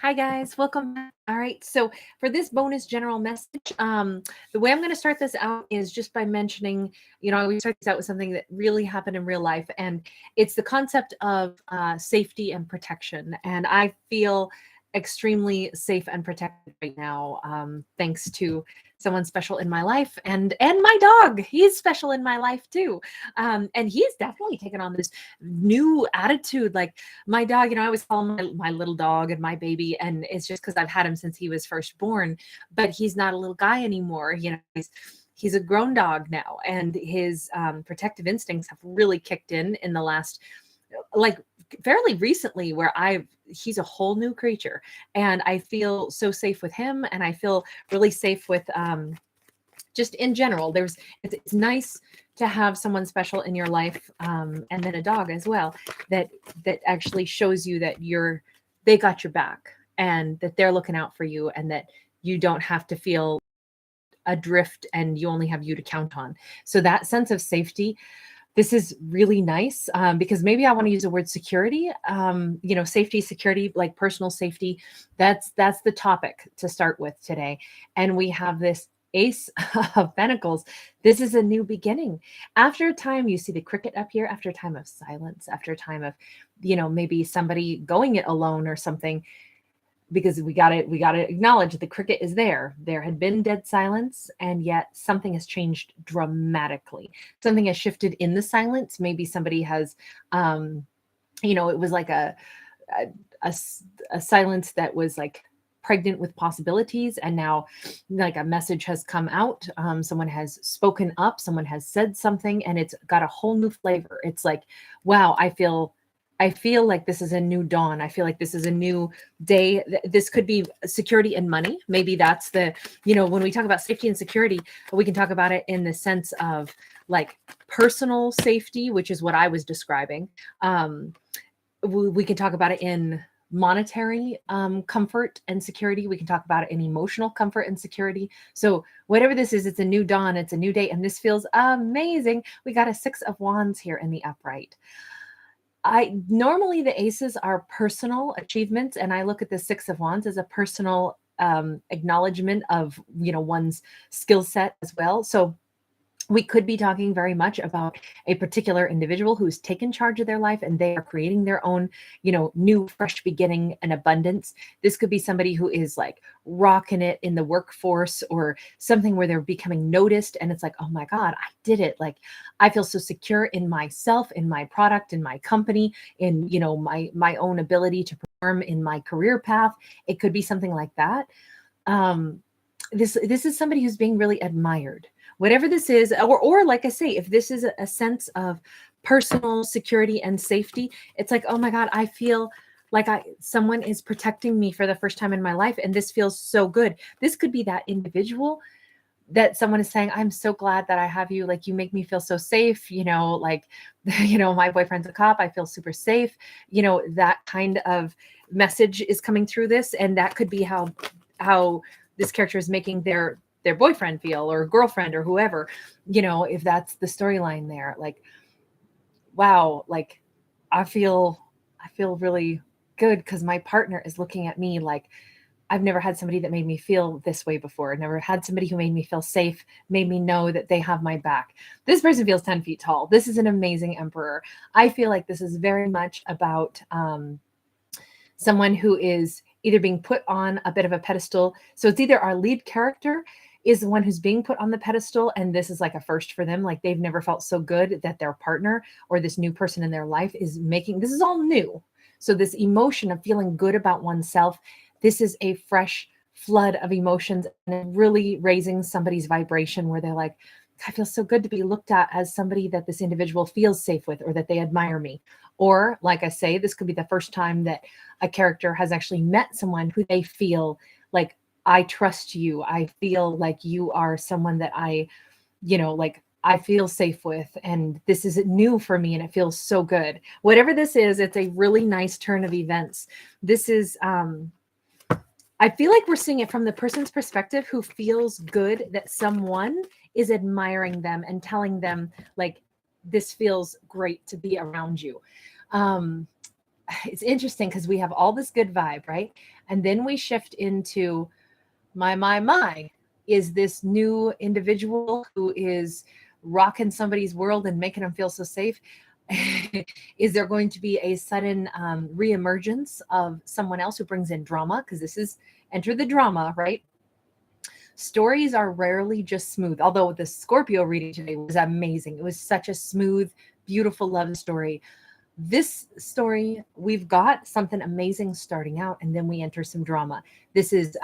Hi guys, welcome back. All right, so for this bonus general message, the way I'm going to start this out is just by mentioning, I always start this out with something that really happened in real life, and it's the concept of safety and protection. And I feel extremely safe and protected right now, thanks to someone special in my life, and my dog. He's special in my life too, and he's definitely taken on this new attitude. Like my dog, I always call him my little dog and my baby, and it's just because I've had him since he was first born. But he's not a little guy anymore. He's a grown dog now, and his protective instincts have really kicked in the last, like, fairly recently, where he's a whole new creature, and I feel so safe with him, and I feel really safe with just in general. It's nice to have someone special in your life, and then a dog as well, that actually shows you that they got your back, and that they're looking out for you, and that you don't have to feel adrift and you only have you to count on. So that sense of safety, this is really nice, because maybe I want to use the word security, safety, security, like personal safety. That's the topic to start with today. And we have this Ace of Pentacles. This is a new beginning. After a time, you see the cricket up here, after a time of silence, after a time of, maybe somebody going it alone or something, because we got to acknowledge the cricket is there. There had been dead silence, and yet something has changed dramatically. Something has shifted in the silence. Maybe somebody has, it was like a silence that was like pregnant with possibilities, and now like a message has come out. Someone has spoken up, someone has said something, and it's got a whole new flavor. It's like, wow, I feel like this is a new dawn. I feel like this is a new day. This could be security and money. Maybe that's when we talk about safety and security, we can talk about it in the sense of like personal safety, which is what I was describing. We can talk about it in monetary comfort and security. We can talk about it in emotional comfort and security. So whatever this is, it's a new dawn, it's a new day, and this feels amazing. We got a Six of Wands here in the upright. Normally the aces are personal achievements, and I look at the Six of Wands as a personal acknowledgement of one's skill set as well. So we could be talking very much about a particular individual who's taken charge of their life, and they are creating their own, new fresh beginning and abundance. This could be somebody who is like rocking it in the workforce, or something where they're becoming noticed, and it's like, oh my God, I did it. Like, I feel so secure in myself, in my product, in my company, in, my own ability to perform in my career path. It could be something like that. This is somebody who's being really admired. Whatever this is, or like I say, if this is a sense of personal security and safety, it's like, oh my God, I feel like someone is protecting me for the first time in my life, and this feels so good. This could be that individual that someone is saying, I'm so glad that I have you. Like, you make me feel so safe, like, my boyfriend's a cop, I feel super safe. That kind of message is coming through this, and that could be how this character is making their boyfriend feel, or girlfriend, or whoever, if that's the storyline there. Like, wow, like I feel really good because my partner is looking at me like, I've never had somebody that made me feel this way before. I've never had somebody who made me feel safe, made me know that they have my back. This person feels 10 feet tall. This is an amazing emperor. I feel like this is very much about someone who is either being put on a bit of a pedestal. So it's either our lead character is the one who's being put on the pedestal, and this is like a first for them. Like, they've never felt so good that their partner or this new person in their life is making, this is all new. So this emotion of feeling good about oneself, this is a fresh flood of emotions, and really raising somebody's vibration, where they're like, I feel so good to be looked at as somebody that this individual feels safe with, or that they admire me. Or, like I say, this could be the first time that a character has actually met someone who they feel like, I trust you. I feel like you are someone that I feel safe with, and this is new for me, and it feels so good. Whatever this is, it's a really nice turn of events. This is, I feel like we're seeing it from the person's perspective who feels good that someone is admiring them and telling them, like, this feels great to be around you. it's interesting because we have all this good vibe, right? And then we shift into my, is this new individual who is rocking somebody's world and making them feel so safe? Is there going to be a sudden reemergence of someone else who brings in drama? Because this is enter the drama, right? Stories are rarely just smooth, although the Scorpio reading today was amazing. It was such a smooth, beautiful love story. This story, we've got something amazing starting out, and then we enter some drama. This is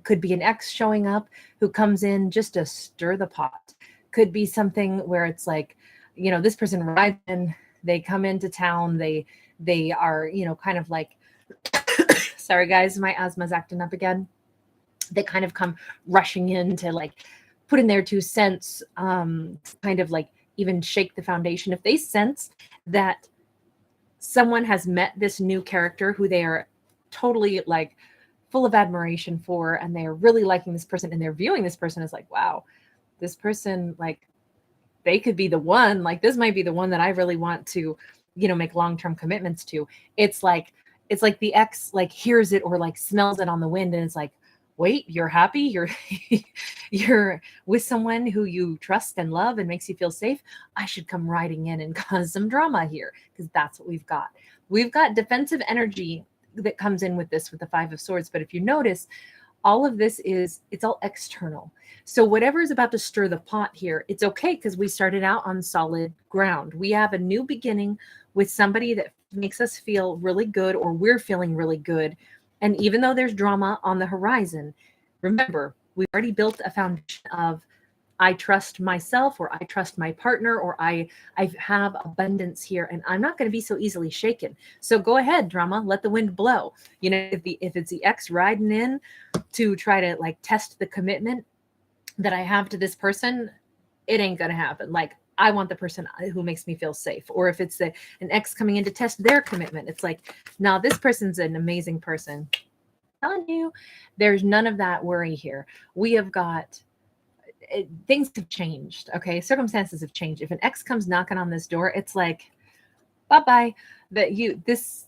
could be an ex showing up who comes in just to stir the pot. Could be something where it's like, you know, this person rides in, they come into town, they are, you know, kind of like, sorry guys, my asthma's acting up again. They kind of come rushing in to like put in their 2 cents, kind of like even shake the foundation. If they sense that someone has met this new character who they are totally like full of admiration for, and they're really liking this person, and they're viewing this person as like, wow, this person, like, they could be the one, like, this might be the one that I really want to, you know, make long-term commitments to. It's like the ex like hears it or like smells it on the wind, and it's like, wait, you're happy, you're with someone who you trust and love and makes you feel safe. I should come riding in and cause some drama here, because that's what we've got. We've got defensive energy that comes in with this, with the 5 of Swords. But if you notice, all of this it's all external. So whatever is about to stir the pot here, it's okay, because we started out on solid ground. We have a new beginning with somebody that makes us feel really good, or we're feeling really good. And even though there's drama on the horizon, remember, we've already built a foundation of I trust myself, or I trust my partner, or I have abundance here, and I'm not going to be so easily shaken. So go ahead, drama, let the wind blow. You know, if it's the ex riding in to try to like test the commitment that I have to this person, it ain't going to happen. Like, I want the person who makes me feel safe. Or if it's an ex coming in to test their commitment, it's like, no, this person's an amazing person. I'm telling you, there's none of that worry here. We have got things have changed. Okay. Circumstances have changed. If an ex comes knocking on this door, it's like, bye-bye. This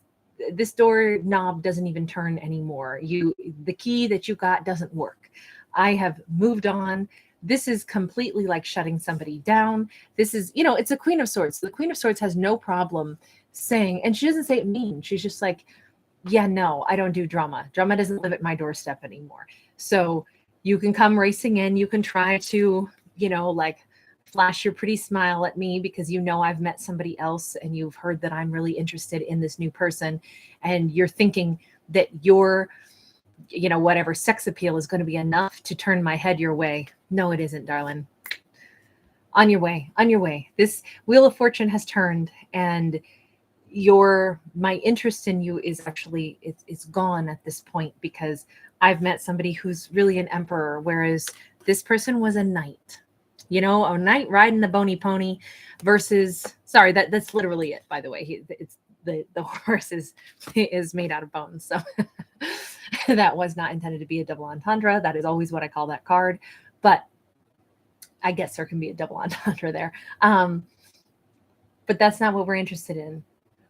door knob doesn't even turn anymore. The key that you got doesn't work. I have moved on. This is completely like shutting somebody down. This is, you know, it's a Queen of Swords. The Queen of Swords has no problem saying, and she doesn't say it mean. She's just like, yeah, no, I don't do drama. Drama doesn't live at my doorstep anymore. So you can come racing in. You can try to, you know, like flash your pretty smile at me because you know I've met somebody else and you've heard that I'm really interested in this new person. And you're thinking that your, you know, whatever sex appeal is going to be enough to turn my head your way. No, it isn't, darling. On your way, on your way. This Wheel of Fortune has turned, and my interest in you is actually, it's gone at this point, because I've met somebody who's really an emperor, whereas this person was a knight. You know, a knight riding the bony pony versus, sorry, that's literally it, by the way. It's the horse is made out of bones. So that was not intended to be a double entendre. That is always what I call that card. But I guess there can be a double entendre there. But that's not what we're interested in.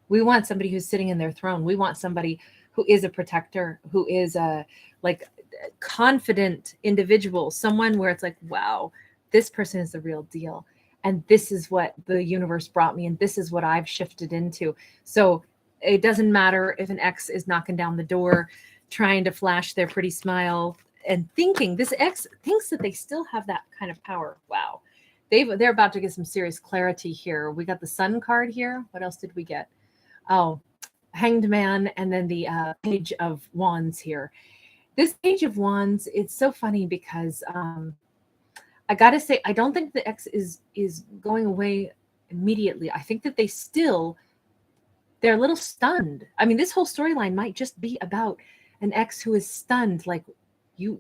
We want somebody who's sitting in their throne. We want somebody who is a protector, who is a like confident individual, someone where it's like, wow, this person is the real deal. And this is what the universe brought me, and this is what I've shifted into. So it doesn't matter if an ex is knocking down the door, trying to flash their pretty smile and thinking this ex thinks that they still have that kind of power. Wow. They're about to get some serious clarity here. We got the Sun card here. What else did we get? Oh, Hanged Man, and then the Page of Wands here. This Page of Wands, it's so funny because I got to say, I don't think the ex is going away immediately. I think that they're a little stunned. I mean, this whole storyline might just be about an ex who is stunned. Like, you're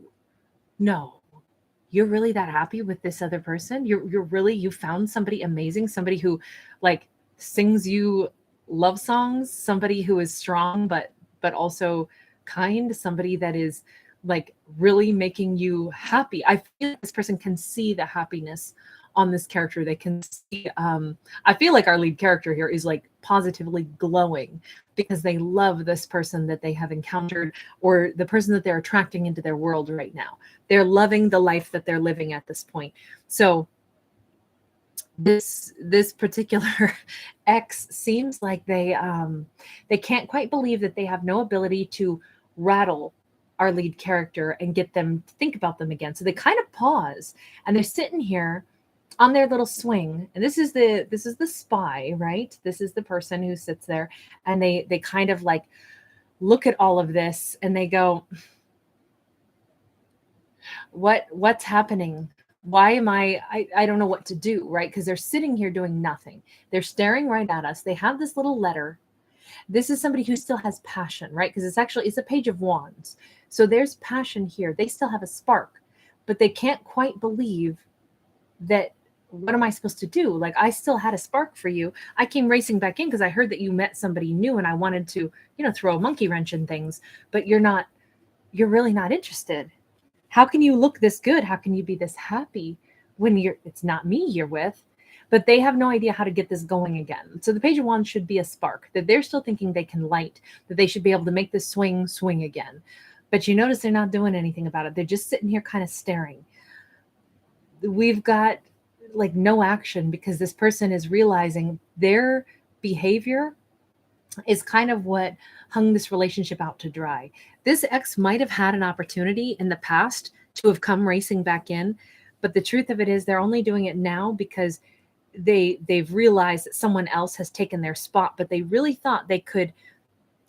really that happy with this other person? You found somebody amazing, somebody who like sings you love songs, somebody who is strong, but also kind, somebody that is like really making you happy. I feel like this person can see the happiness on this character. They can see, I feel like our lead character here is like positively glowing because they love this person that they have encountered, or the person that they're attracting into their world right now. They're loving the life that they're living at this point. So this particular X seems like they can't quite believe that they have no ability to rattle our lead character and get them to think about them again. So they kind of pause, and they're sitting here on their little swing. And this is the spy, right? This is the person who sits there, and they kind of like look at all of this and they go, what's happening? Why am I don't know what to do, right? Because they're sitting here doing nothing. They're staring right at us. They have this little letter. This is somebody who still has passion, right? Because it's a page of wands. So there's passion here. They still have a spark, but they can't quite believe that. What am I supposed to do? Like, I still had a spark for you. I came racing back in because I heard that you met somebody new and I wanted to, throw a monkey wrench in things, but you're really not interested. How can you look this good? How can you be this happy when it's not me you're with? But they have no idea how to get this going again. So the Page of Wands should be a spark that they're still thinking they can light, that they should be able to make this swing again. But you notice they're not doing anything about it. They're just sitting here kind of staring. We've got like no action because this person is realizing their behavior is kind of what hung this relationship out to dry. This X might have had an opportunity in the past to have come racing back in, but the truth of it is they're only doing it now because they've realized that someone else has taken their spot, but they really thought they could.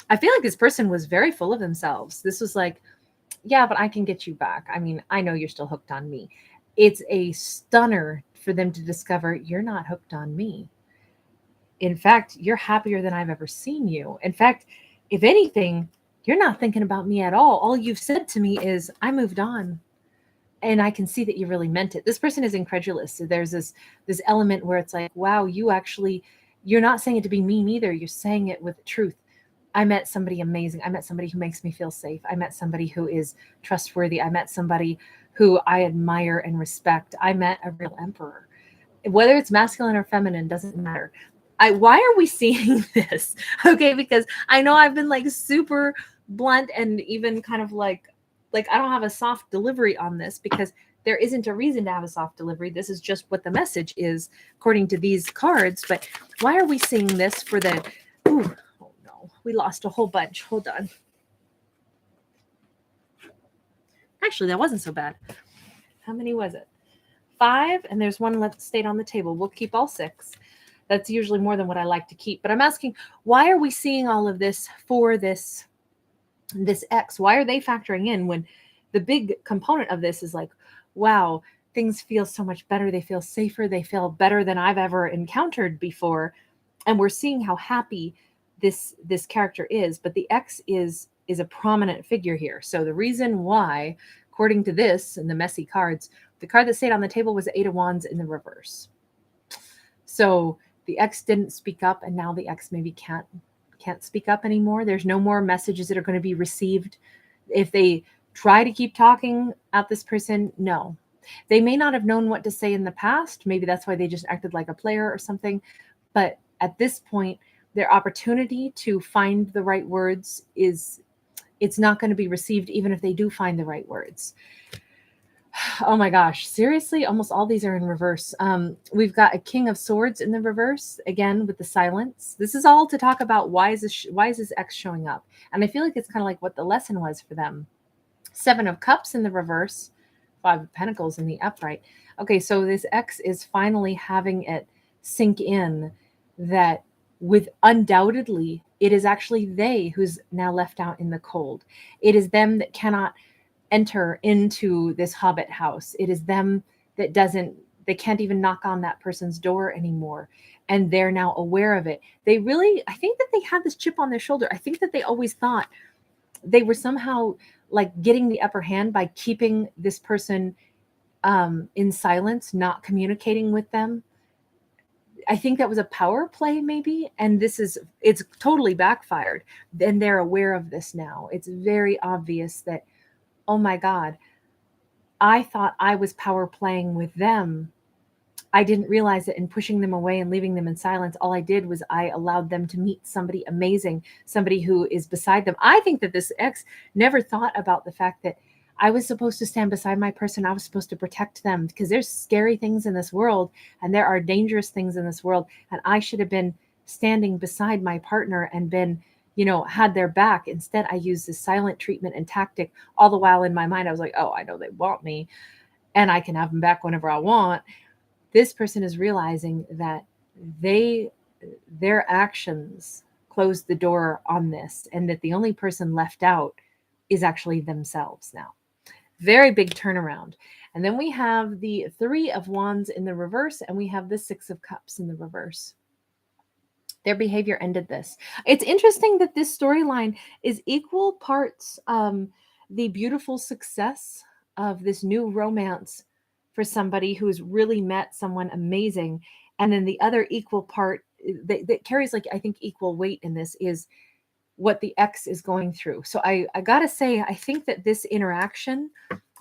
I feel like this person was very full of themselves. This was like, yeah, but I can get you back. I mean, I know you're still hooked on me. It's a stunner for them to discover you're not hooked on me. In fact, you're happier than I've ever seen you. In fact, if anything, you're not thinking about me at all. All you've said to me is, I moved on. And I can see that you really meant it. This person is incredulous. So there's this element where it's like, wow, you're not saying it to be mean either. You're saying it with truth. I met somebody amazing. I met somebody who makes me feel safe. I met somebody who is trustworthy. I met somebody who I admire and respect. I met a real emperor. Whether it's masculine or feminine, doesn't matter. Why are we seeing this? Okay, because I know I've been like super blunt and even kind of like I don't have a soft delivery on this because there isn't a reason to have a soft delivery. This is just what the message is according to these cards. But why are we seeing this for the... Ooh, oh no, we lost a whole bunch. Hold on. Actually, that wasn't so bad. How many was it? 5, and there's one left stayed on the table. We'll keep all 6. That's usually more than what I like to keep. But I'm asking, why are we seeing all of this for this X? Why are they factoring in when the big component of this is like, wow, things feel so much better. They feel safer. They feel better than I've ever encountered before. And we're seeing how happy this character is. But the X is a prominent figure here. So the reason why, according to this and the messy cards, the card that stayed on the table was the 8 of Wands in the reverse. So the X didn't speak up, and now the X maybe can't speak up anymore. There's no more messages that are going to be received. If they try to keep talking at this person, no. They may not have known what to say in the past. Maybe that's why they just acted like a player or something. But at this point, their opportunity to find the right words it's not going to be received even if they do find the right words. Oh my gosh, seriously, almost all these are in reverse. We've got a King of Swords in the reverse, again with the silence. This is all to talk about why is this X showing up? And I feel like it's kind of like what the lesson was for them. 7 of Cups in the reverse, 5 of Pentacles in the upright. Okay, so this X is finally having it sink in that with undoubtedly it is actually they who's now left out in the cold. It is them that cannot enter into this hobbit house. It is them that they can't even knock on that person's door anymore. And they're now aware of it. I think that they had this chip on their shoulder. I think that they always thought they were somehow like getting the upper hand by keeping this person in silence, not communicating with them. I think that was a power play maybe. And it's totally backfired. And they're aware of this now. It's very obvious that, oh my God, I thought I was power playing with them I didn't realize that in pushing them away and leaving them in silence, all I did was I allowed them to meet somebody amazing, somebody who is beside them. I think that this ex never thought about the fact that I was supposed to stand beside my person. I was supposed to protect them, because there's scary things in this world and there are dangerous things in this world. And I should have been standing beside my partner and been, had their back. Instead, I used this silent treatment and tactic, all the while in my mind, I was like, oh, I know they want me and I can have them back whenever I want. This person is realizing that their actions closed the door on this, and that the only person left out is actually themselves now. Very big turnaround. And then we have the Three of Wands in the reverse, and we have the Six of Cups in the reverse. Their behavior ended this. It's interesting that this storyline is equal parts the beautiful success of this new romance for somebody who's really met someone amazing. And then the other equal part that carries, like, I think, equal weight in this is what the ex is going through. So I gotta say, I think that this interaction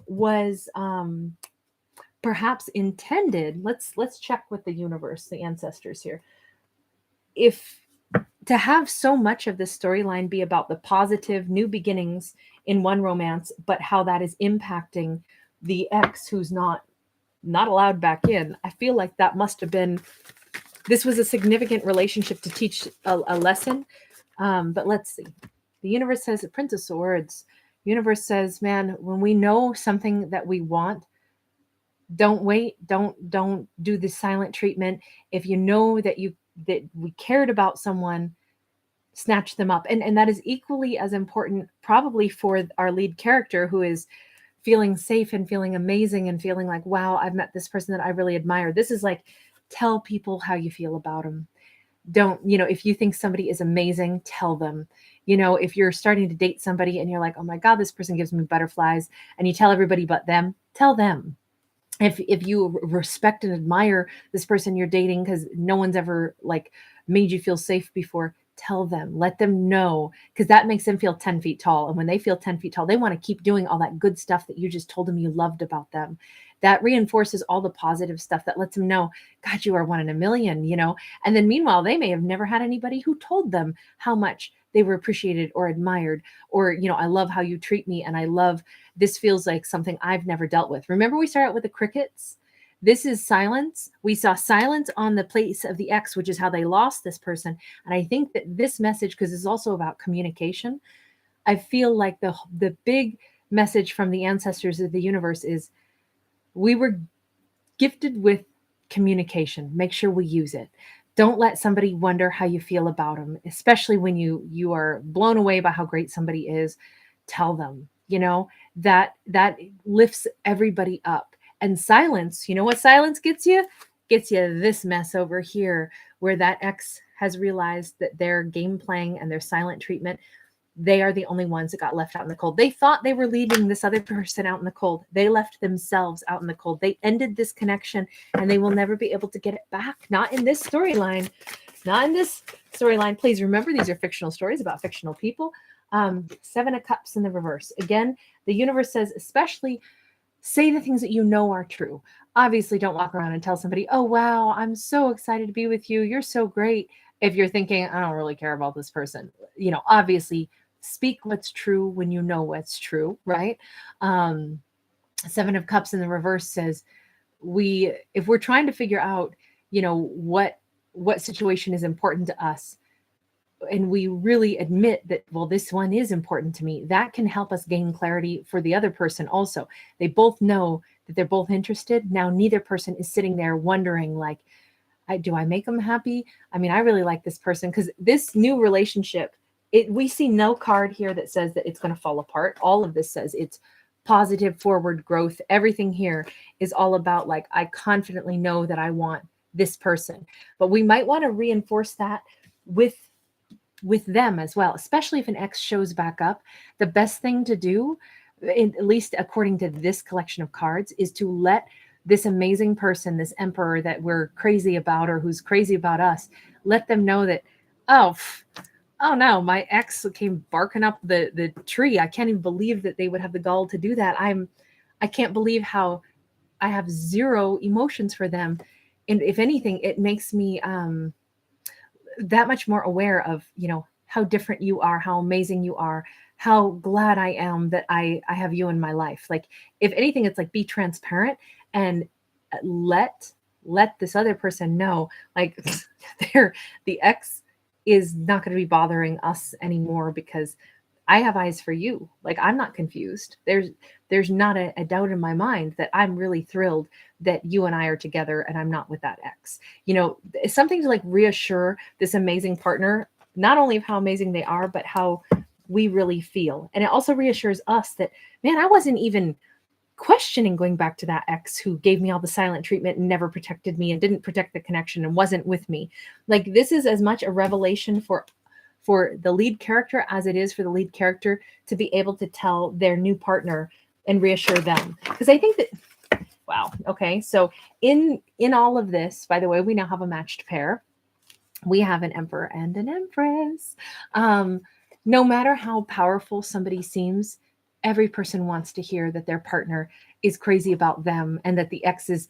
was perhaps intended. Let's check with the universe, the ancestors here. If to have so much of this storyline be about the positive new beginnings in one romance, but how that is impacting the ex who's not allowed back in, I feel like that must have been, this was a significant relationship to teach a lesson. But let's see. The universe says, Prince of Swords. Universe says, man, when we know something that we want, don't wait. Don't do the silent treatment. If you know that we cared about someone, snatch them up. And that is equally as important probably for our lead character, who is feeling safe and feeling amazing and feeling like, wow, I've met this person that I really admire. This is like, tell people how you feel about them. Don't, if you think somebody is amazing, tell them. If you're starting to date somebody and you're like, oh my God, this person gives me butterflies, and you tell everybody but them, tell them. If you respect and admire this person you're dating because no one's ever like made you feel safe before, tell them, let them know, because that makes them feel 10 feet tall. And when they feel 10 feet tall, they want to keep doing all that good stuff that you just told them you loved about them. That reinforces all the positive stuff that lets them know, God, you are one in a million, And then meanwhile, they may have never had anybody who told them how much they were appreciated or admired, or, I love how you treat me. And I love, this feels like something I've never dealt with. Remember, we started out with the crickets. This is silence. We saw silence on the place of the ex, which is how they lost this person. And I think that this message, because it's also about communication, I feel like the big message from the ancestors of the universe is, we were gifted with communication. Make sure we use it. Don't let somebody wonder how you feel about them, especially when you are blown away by how great somebody is. Tell them, that lifts everybody up. And silence, what silence gets you? Gets you this mess over here, where that ex has realized that their game playing and their silent treatment, they are the only ones that got left out in the cold. They thought they were leaving this other person out in the cold. They left themselves out in the cold. They ended this connection, and they will never be able to get it back. Not in this storyline. Not in this storyline. Please remember, these are fictional stories about fictional people. Seven of Cups in the reverse. Again, the universe says, especially say the things that you know are true. Obviously, don't walk around and tell somebody, oh, wow, I'm so excited to be with you. You're so great. If you're thinking, I don't really care about this person, obviously speak what's true when you know what's true, right? Seven of Cups in the reverse says, if we're trying to figure out, what situation is important to us, and we really admit that, well, this one is important to me, that can help us gain clarity for the other person also. They both know that they're both interested. Now, neither person is sitting there wondering, like, do I make them happy? I mean, I really like this person, because this new relationship, we see no card here that says that it's going to fall apart. All of this says it's positive forward growth. Everything here is all about, like, I confidently know that I want this person. But we might want to reinforce that with them as well, especially if an ex shows back up. The best thing to do, at least according to this collection of cards, is to let this amazing person, this emperor that we're crazy about, or who's crazy about us, let them know that, oh no, my ex came barking up the tree. I can't even believe that they would have the gall to do that. I can't believe how I have zero emotions for them. and if anything, it makes me that much more aware of, how different you are, how amazing you are, how glad I am that I have you in my life. Like, if anything, it's like, be transparent and let this other person know, like, the ex is not going to be bothering us anymore because I have eyes for you. Like, I'm not confused. There's not a doubt in my mind that I'm really thrilled that you and I are together and I'm not with that ex. It's something to like reassure this amazing partner, not only of how amazing they are, but how we really feel. And it also reassures us that, man, I wasn't even questioning going back to that ex who gave me all the silent treatment and never protected me and didn't protect the connection and wasn't with me. Like, this is as much a revelation for the lead character as it is for the lead character to be able to tell their new partner and reassure them. Because I think that, wow, okay, so in all of this, by the way, we now have a matched pair. We have an Emperor and an Empress. No matter how powerful somebody seems, every person wants to hear that their partner is crazy about them and that the exes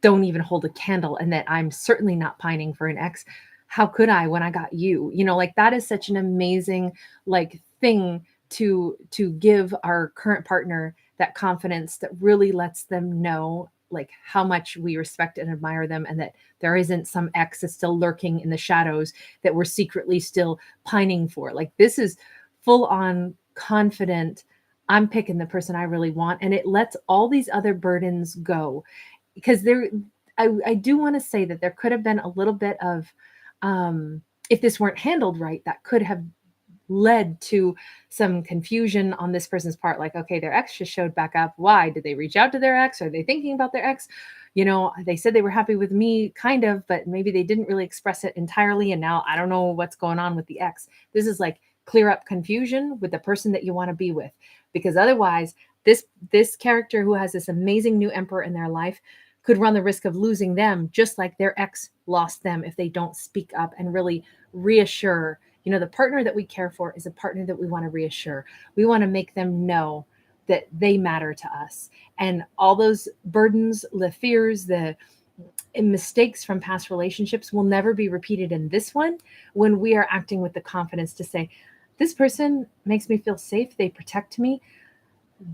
don't even hold a candle, and that I'm certainly not pining for an ex. How could I when I got you? Like, that is such an amazing like thing to give our current partner, that confidence that really lets them know like how much we respect and admire them, and that there isn't some ex that's still lurking in the shadows that we're secretly still pining for. Like, this is full on confident, I'm picking the person I really want, and it lets all these other burdens go. Because I do want to say that there could have been a little bit of, if this weren't handled right, that could have led to some confusion on this person's part. Like, okay, their ex just showed back up. Why? Did they reach out to their ex? Are they thinking about their ex? They said they were happy with me, kind of, but maybe they didn't really express it entirely. And now I don't know what's going on with the ex. This is like, clear up confusion with the person that you want to be with, because otherwise this character who has this amazing new emperor in their life could run the risk of losing them, just like their ex lost them if they don't speak up and really reassure. The partner that we care for is a partner that we want to reassure. We want to make them know that they matter to us. And all those burdens, the fears, the mistakes from past relationships will never be repeated in this one, when we are acting with the confidence to say, this person makes me feel safe. They protect me.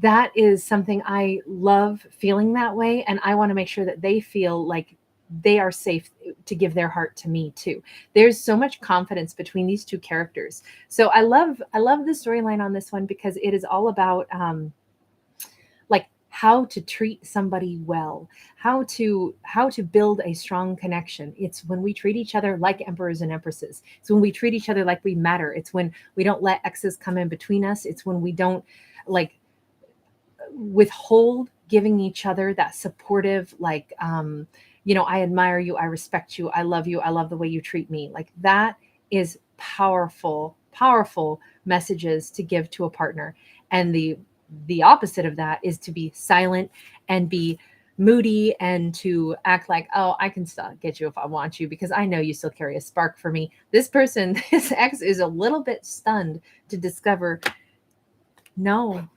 That is something I love, feeling that way. And I want to make sure that they feel like they are safe to give their heart to me too. There's so much confidence between these two characters. So I love the storyline on this one, because it is all about like how to treat somebody well, how to build a strong connection. It's when we treat each other like emperors and empresses. It's when we treat each other like we matter. It's when we don't let exes come in between us. It's when we don't like withhold giving each other that supportive, like, I admire you, I respect you, I love the way you treat me. Like, that is powerful messages to give to a partner. And the opposite of that is to be silent and be moody and to act like, oh, I can still get you if I want you, because I know you still carry a spark for me. This person, this ex, is a little bit stunned to discover, no,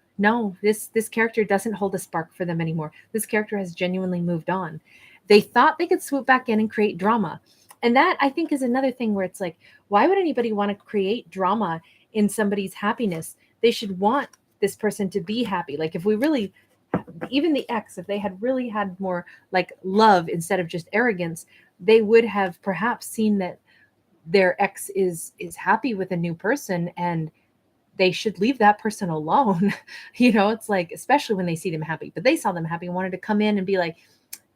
this character doesn't hold a spark for them anymore. This character has genuinely moved on. They thought they could swoop back in and create drama. And that, I think, is another thing where it's like, why would anybody want to create drama in somebody's happiness? They should want this person to be happy. Like, if we really, even the ex, if they had really had more like love instead of just arrogance, they would have perhaps seen that their ex is happy with a new person, and they should leave that person alone. It's like, especially when they see them happy, but they saw them happy and wanted to come in and be like,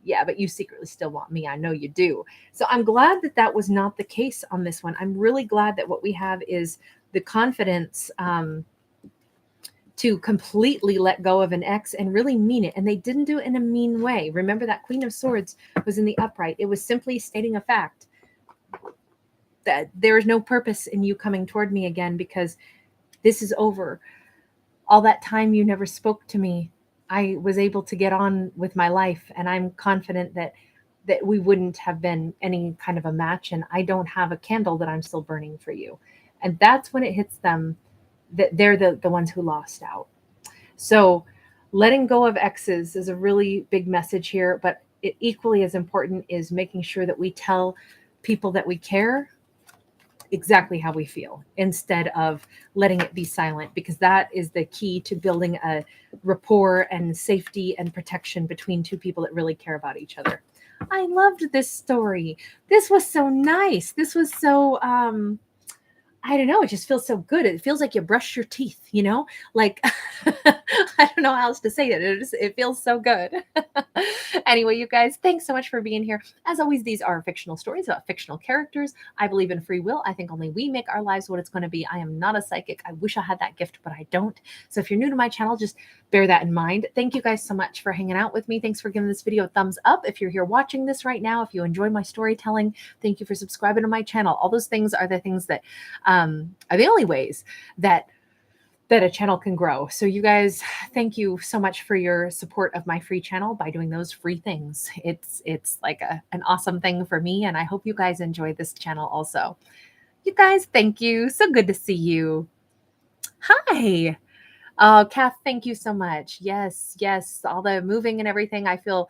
yeah, but you secretly still want me. I know you do. So I'm glad that that was not the case on this one. I'm really glad that what we have is the confidence to completely let go of an ex and really mean it. And they didn't do it in a mean way. Remember, that Queen of Swords was in the upright. It was simply stating a fact that there is no purpose in you coming toward me again, because this is over. All that time you never spoke to me, I was able to get on with my life, and I'm confident that we wouldn't have been any kind of a match, and I don't have a candle that I'm still burning for you. And that's when it hits them that they're the ones who lost out. So letting go of exes is a really big message here, but equally as important is making sure that we tell people that we care exactly how we feel instead of letting it be silent, because that is the key to building a rapport and safety and protection between two people that really care about each other. I loved this story. This was so nice. This was so I don't know, it just feels so good. It feels like you brush your teeth, you know? Like I don't know how else to say it. It feels so good. Anyway, you guys, thanks so much for being here. As always, these are fictional stories about fictional characters. I believe in free will. I think only we make our lives what it's going to be. I am not a psychic. I wish I had that gift, but I don't. So if you're new to my channel, just bear that in mind. Thank you guys so much for hanging out with me. Thanks for giving this video a thumbs up. If you're here watching this right now, if you enjoy my storytelling, thank you for subscribing to my channel. All those things are the things that are the only ways that a channel can grow. So you guys, thank you so much for your support of my free channel by doing those free things. It's like an awesome thing for me, and I hope you guys enjoy this channel also. You guys, thank you. So good to see you. Hi. Oh, Kath, thank you so much. Yes, yes. All the moving and everything. I feel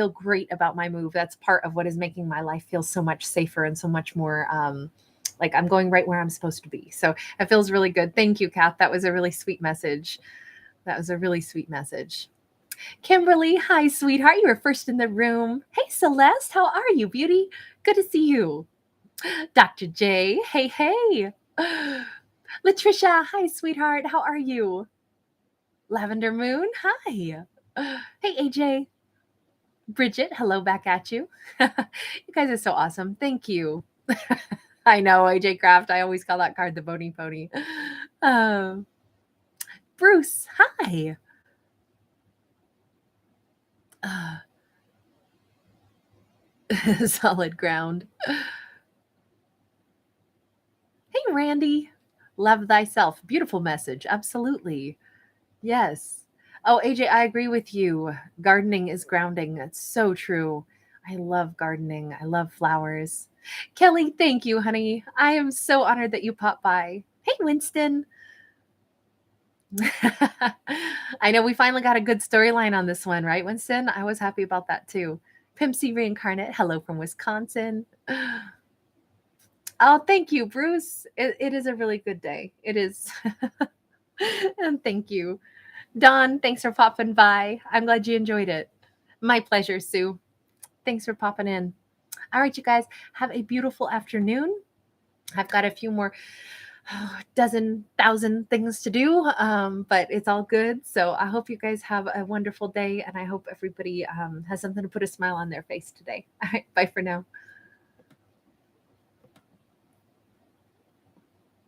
great about my move. That's part of what is making my life feel so much safer and so much more like I'm going right where I'm supposed to be. So it feels really good. Thank you, Kath. That was a really sweet message. That was a really sweet message. Kimberly, hi, sweetheart. You were first in the room. Hey, Celeste, how are you, beauty? Good to see you. Dr. J, hey, hey. Latricia, hi, sweetheart. How are you? Lavender Moon, hi. Hey, AJ. Bridget, hello back at you. You guys are so awesome. Thank you. I know, AJ Craft. I always call that card the Bony Pony. Bruce, hi. Solid ground. Hey, Randy. Love thyself. Beautiful message. Absolutely. Yes. Oh, AJ, I agree with you. Gardening is grounding. That's so true. I love gardening. I love flowers. Kelly, thank you, honey. I am so honored that you popped by. Hey, Winston. I know we finally got a good storyline on this one, right, Winston? I was happy about that too. Pimp C Reincarnate, hello from Wisconsin. Oh, thank you, Bruce. It is a really good day. It is. And thank you. Dawn, thanks for popping by. I'm glad you enjoyed it. My pleasure, Sue. Thanks for popping in. All right, you guys, have a beautiful afternoon. I've got a few more dozen, thousand things to do, but it's all good. So I hope you guys have a wonderful day, and I hope everybody has something to put a smile on their face today. All right, bye for now.